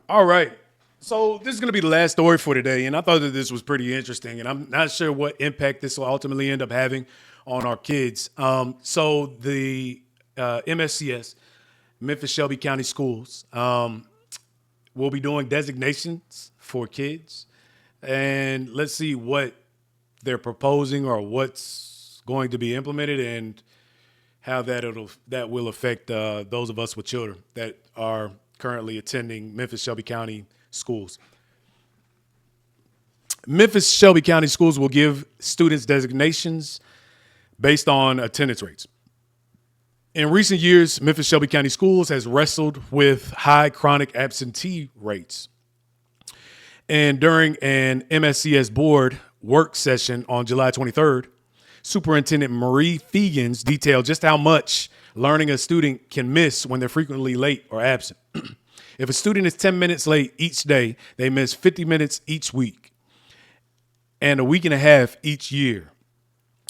All right. So this is going to be the last story for today, and I thought that this was pretty interesting, and I'm not sure what impact this will ultimately end up having on our kids. So the MSCS, Memphis Shelby County Schools, will be doing designations for kids, and let's see what they're proposing or what's going to be implemented, and how that will affect those of us with children that are currently attending Memphis Shelby County schools. Memphis Shelby County schools will give students designations based on attendance rates. In recent years, Memphis Shelby County Schools has wrestled with high chronic absentee rates. And during an MSCS board work session on July 23rd, Superintendent Marie Fegans detailed just how much learning a student can miss when they're frequently late or absent. If a student is 10 minutes late each day, they miss 50 minutes each week and a week and a half each year.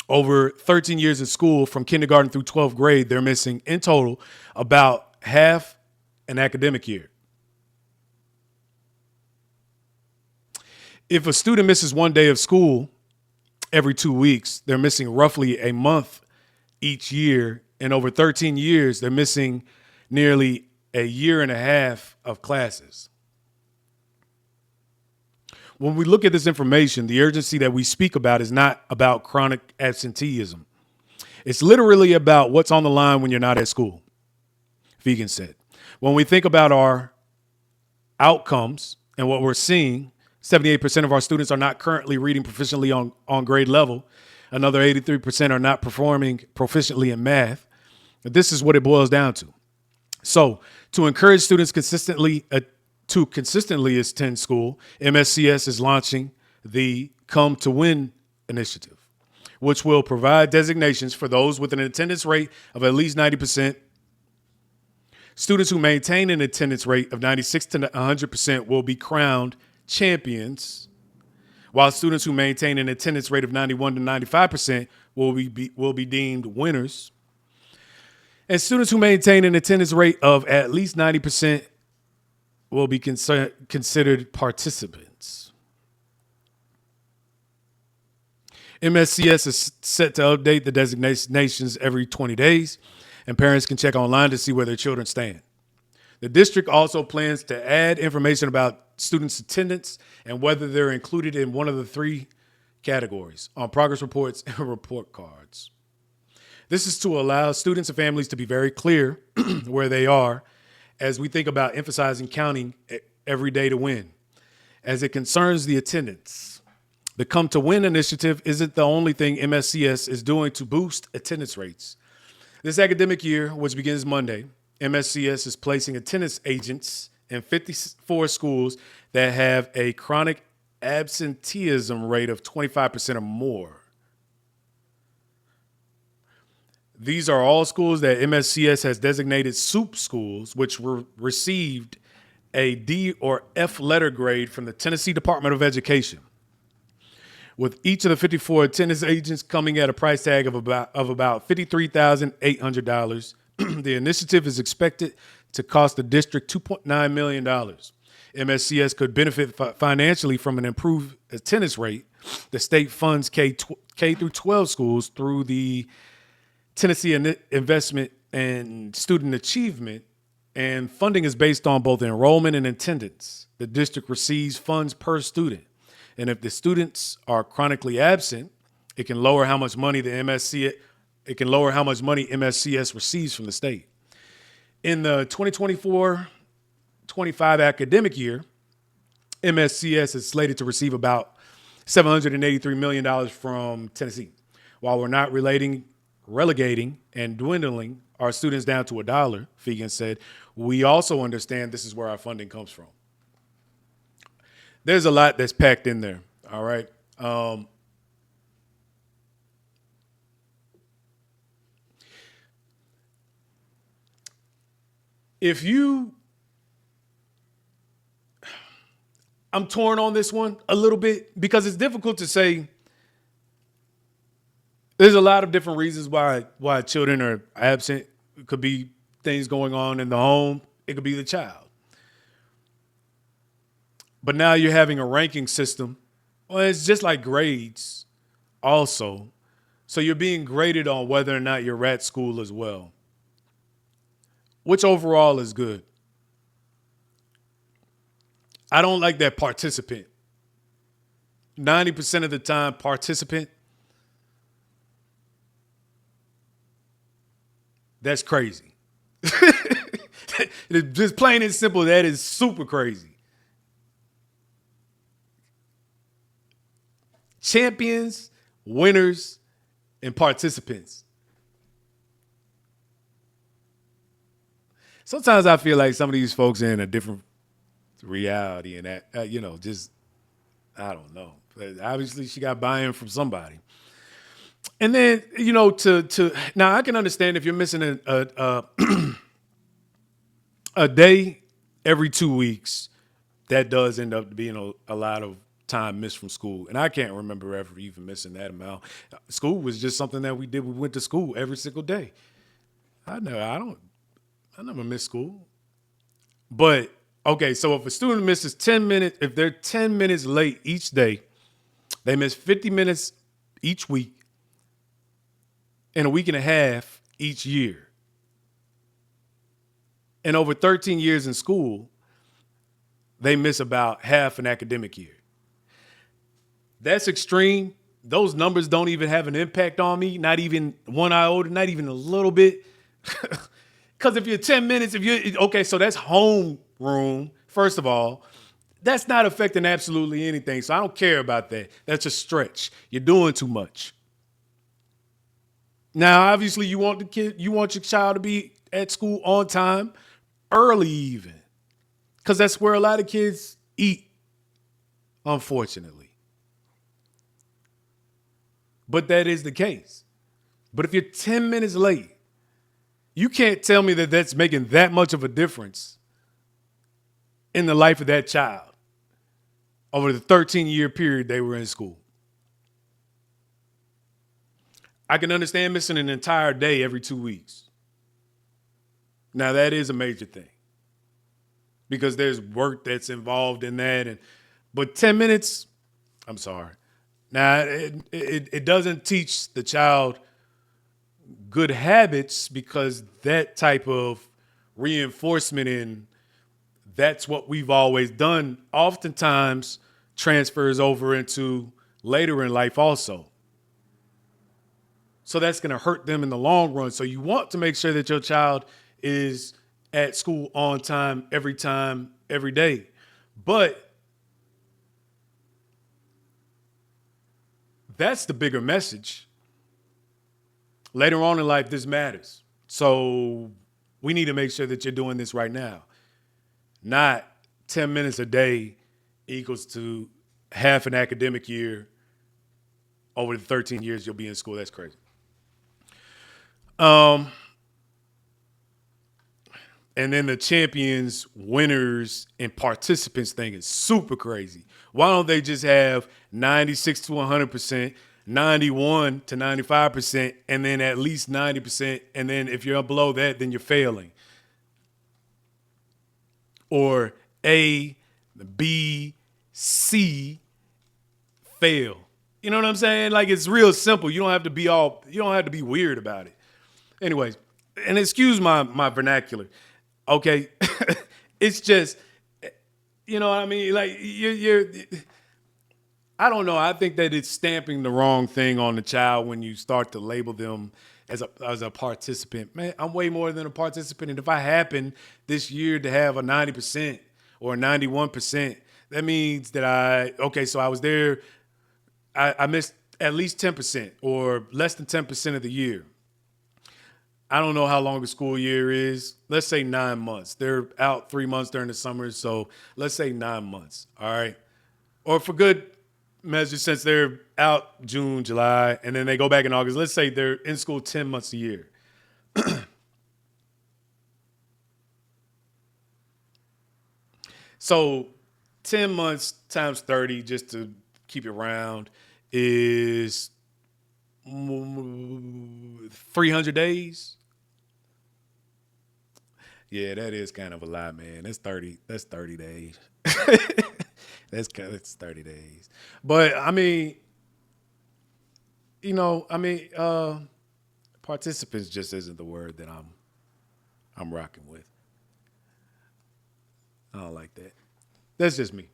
Over 13 years in school, from kindergarten through 12th grade, they're missing in total about half an academic year. If a student misses one day of school every 2 weeks, they're missing roughly a month each year. And over 13 years, they're missing nearly a year and a half of classes. When we look at this information, the urgency that we speak about is not about chronic absenteeism. It's literally about what's on the line when you're not at school, Vegan said. When we think about our outcomes and what we're seeing, 78% of our students are not currently reading proficiently on grade level. Another 83% are not performing proficiently in math. This is what it boils down to. So to encourage students to consistently attend school, MSCS is launching the Come to Win initiative, which will provide designations for those with an attendance rate of at least 90%. Students who maintain an attendance rate of 96 to 100% will be crowned champions, while students who maintain an attendance rate of 91 to 95% will be deemed winners. And students who maintain an attendance rate of at least 90% will be considered participants. MSCS is set to update the designations every 20 days, and parents can check online to see where their children stand. The district also plans to add information about students' attendance and whether they're included in one of the three categories on progress reports and report cards. This is to allow students and families to be very clear where they are as we think about emphasizing counting every day to win. As it concerns the attendance, the Come to Win initiative isn't the only thing MSCS is doing to boost attendance rates. This academic year, which begins Monday, MSCS is placing attendance agents in 54 schools that have a chronic absenteeism rate of 25% or more. These are all schools that MSCS has designated soup schools, which received a D or F letter grade from the Tennessee Department of Education. With each of the 54 attendance agents coming at a price tag of about $53,800, the initiative is expected to cost the district $2.9 million. MSCS could benefit financially from an improved attendance rate. The state funds K through 12 schools through the Tennessee Investment and Student Achievement, and funding is based on both enrollment and attendance. The district receives funds per student, and if the students are chronically absent, it can lower how much money MSCS receives from the state. In the 2024-25 academic year, MSCS is slated to receive about $783 million from Tennessee. While we're not relegating and dwindling our students down to $1, Fegan said, we also understand this is where our funding comes from. There's a lot that's packed in there, all right? I'm torn on this one a little bit because it's difficult to say. There's a lot of different reasons why children are absent. It could be things going on in the home. It could be the child. But now you're having a ranking system. Well, it's just like grades also. So you're being graded on whether or not you're at school as well, which overall is good. I don't like that participant. 90% of the time, participant, that's crazy. Just plain and simple, that is super crazy. Champions, winners, and participants. Sometimes I feel like some of these folks are in a different reality and that, just, I don't know. But obviously, she got buy-in from somebody. And then, to now I can understand if you're missing a day every 2 weeks, that does end up being a lot of time missed from school. And I can't remember ever even missing that amount. School was just something that we did. We went to school every single day. I never missed school. But okay, so if a student misses 10 minutes, if they're 10 minutes late each day, they miss 50 minutes each week and a week and a half each year. And over 13 years in school, they miss about half an academic year. That's extreme. Those numbers don't even have an impact on me, not even one iota, not even a little bit. Because if you're 10 minutes, okay, so that's homeroom, first of all. That's not affecting absolutely anything. So I don't care about that. That's a stretch. You're doing too much. Now, obviously, you want your child to be at school on time, early even. Because that's where a lot of kids eat, unfortunately. But that is the case. But if you're 10 minutes late, you can't tell me that that's making that much of a difference in the life of that child over the 13-year period they were in school. I can understand missing an entire day every 2 weeks. Now, that is a major thing because there's work that's involved in that. But 10 minutes, I'm sorry. Now, it doesn't teach the child good habits because that type of reinforcement in that's what we've always done oftentimes transfers over into later in life also. So that's going to hurt them in the long run. So you want to make sure that your child is at school on time, every day. But that's the bigger message. Later on in life, this matters. So we need to make sure that you're doing this right now. Not 10 minutes a day equals to half an academic year over the 13 years you'll be in school. That's crazy. And then the champions, winners, and participants thing is super crazy. Why don't they just have 96 to 100%, 91 to 95%, and then at least 90%, and then if you're below that, then you're failing. Or A, B, C, fail. You know what I'm saying? Like, it's real simple. You don't have to be weird about it. Anyways, and excuse my vernacular. Okay. It's just, you know what I mean? Like, I don't know. I think that it's stamping the wrong thing on the child when you start to label them as a participant. Man, I'm way more than a participant. And if I happen this year to have a 90% or a 91%, that means that so I was there, I missed at least 10% or less than 10% of the year. I don't know how long a school year is. Let's say 9 months. They're out 3 months during the summer, so let's say 9 months, all right? Or for good measure, since they're out June, July, and then they go back in August, let's say they're in school 10 months a year. So 10 months times 30, just to keep it round, is 300 days. Yeah, that is kind of a lot, man. That's 30 days. It's 30 days. But I mean, participants just isn't the word that I'm rocking with. I don't like that. That's just me.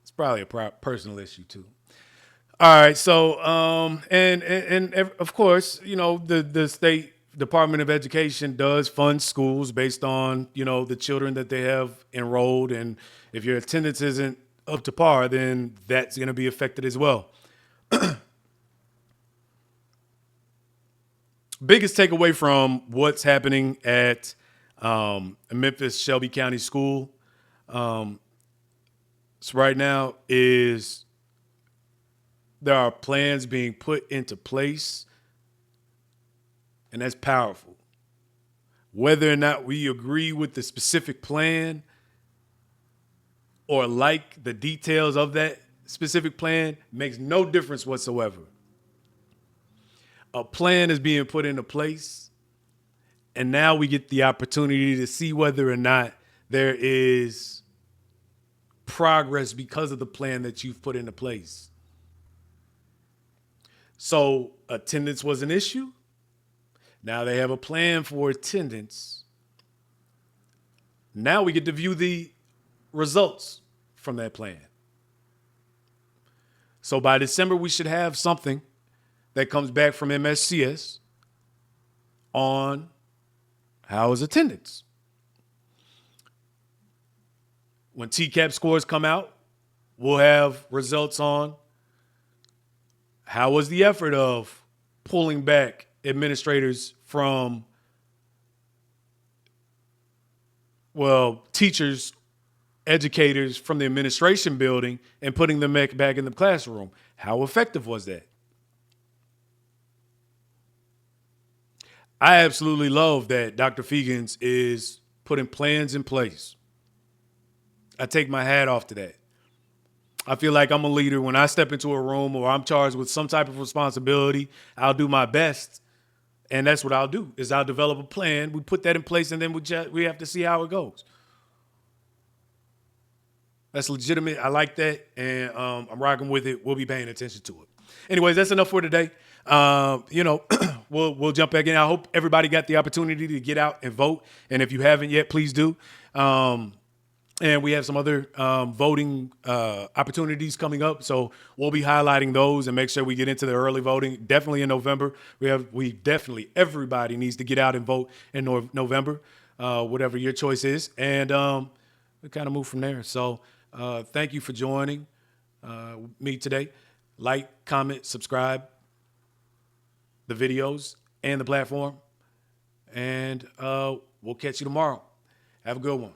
It's probably a personal issue too. All right, so and of course, the state Department of Education does fund schools based on the children that they have enrolled, and if your attendance isn't up to par, then that's going to be affected as well. Biggest takeaway from what's happening at Memphis Shelby County School so right now is there are plans being put into place, and that's powerful. Whether or not we agree with the specific plan or like the details of that specific plan makes no difference whatsoever. A plan is being put into place, and now we get the opportunity to see whether or not there is progress because of the plan that you've put into place. So attendance was an issue. Now they have a plan for attendance. Now we get to view the results from that plan. So by December, we should have something that comes back from MSCS on how is attendance. When TCAP scores come out, we'll have results on how was the effort of pulling back administrators from, teachers, educators from the administration building and putting them back in the classroom. How effective was that? I absolutely love that Dr. Fegans is putting plans in place. I take my hat off to that. I feel like I'm a leader. When I step into a room or I'm charged with some type of responsibility, I'll do my best. And that's what I'll do, is I'll develop a plan. We put that in place, and then we have to see how it goes. That's legitimate. I like that, and I'm rocking with it. We'll be paying attention to it. Anyways, that's enough for today. We'll jump back in. I hope everybody got the opportunity to get out and vote. And if you haven't yet, please do. And we have some other voting opportunities coming up. So we'll be highlighting those and make sure we get into the early voting. Definitely in November. Everybody needs to get out and vote in November, whatever your choice is. And we kind of move from there. So thank you for joining me today. Like, comment, subscribe the videos and the platform. And we'll catch you tomorrow. Have a good one.